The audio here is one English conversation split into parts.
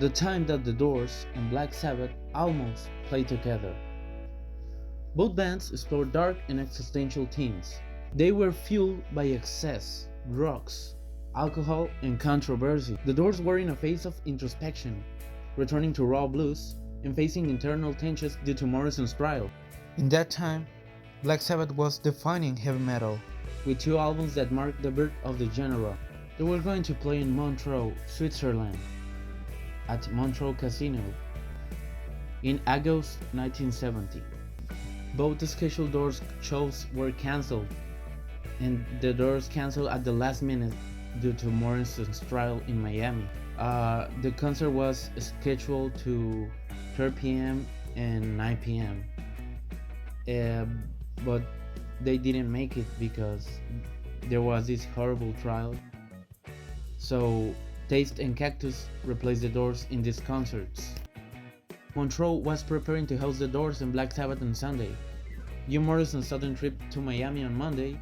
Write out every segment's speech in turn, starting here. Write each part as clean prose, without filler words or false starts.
the time that the Doors and Black Sabbath almost played together. Both bands explored dark and existential themes. They were fueled by excess, drugs, alcohol, and controversy. The Doors were in a phase of introspection, returning to raw blues and facing internal tensions due to Morrison's trial. In that time, Black Sabbath was defining heavy metal, with two albums that marked the birth of the genre. They were going to play in Montreux, Switzerland, at Montreux Casino, in August 1970. Both scheduled Doors shows were cancelled, and the Doors cancelled at the last minute due to Morrison's trial in Miami. The concert was scheduled to 3 p.m. and 9 p.m. But they didn't make it because there was this horrible trial. So Taste and Cactus replaced the Doors in these concerts. Montreux was preparing to host the Doors and Black Sabbath on Sunday. Jim Morrison's sudden trip to Miami on Monday,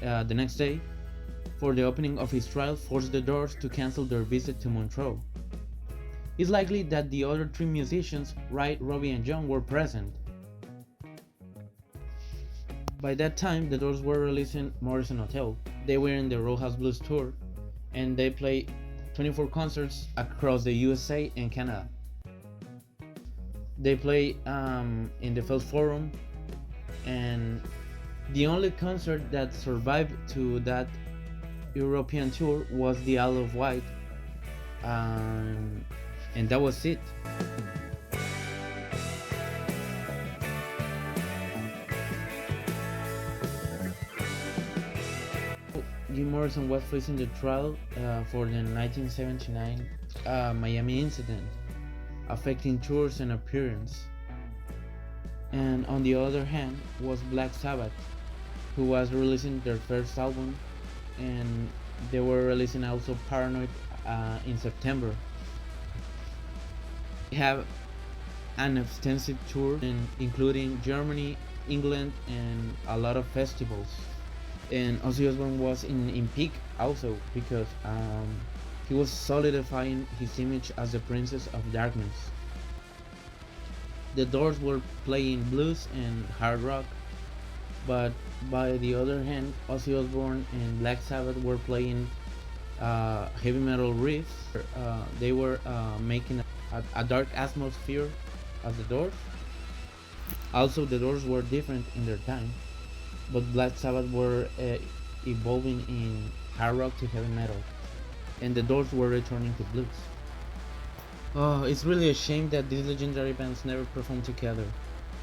the next day, for the opening of his trial forced the Doors to cancel their visit to Montreux. It's likely that the other three musicians, Wright, Robby, and Joan, were present. By that time, the Doors were releasing Morrison Hotel. They were in the Roadhouse Blues tour, and they played 24 concerts across the USA and Canada. They played in the Felt Forum, and the only concert that survived to that European tour was the Isle of Wight, and that was it. Jim Morrison was facing the trial for the 1979 Miami incident, affecting tours and appearances. And on the other hand was Black Sabbath, who was releasing their first album, and they were releasing also Paranoid in September. They have an extensive tour including Germany, England, and a lot of festivals. And Ozzy Osbourne was in peak also because he was solidifying his image as the Princess of Darkness. The Doors were playing blues and hard rock, but by the other hand, Ozzy Osbourne and Black Sabbath were playing heavy metal riffs. They were making a dark atmosphere as the Doors. Also, the Doors were different in their time, but Black Sabbath were evolving in hard rock to heavy metal, and the Doors were returning to blues. Oh, it's really a shame that these legendary bands never performed together.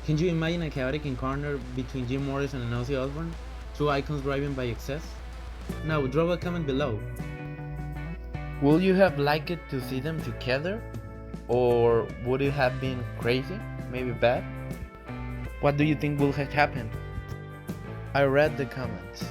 Can you imagine a chaotic encounter between Jim Morrison and Ozzy Osbourne? Two icons driven by excess? Now, drop a comment below. Would you have liked it to see them together? Or would it have been crazy? Maybe bad? What do you think would have happened? I read the comments.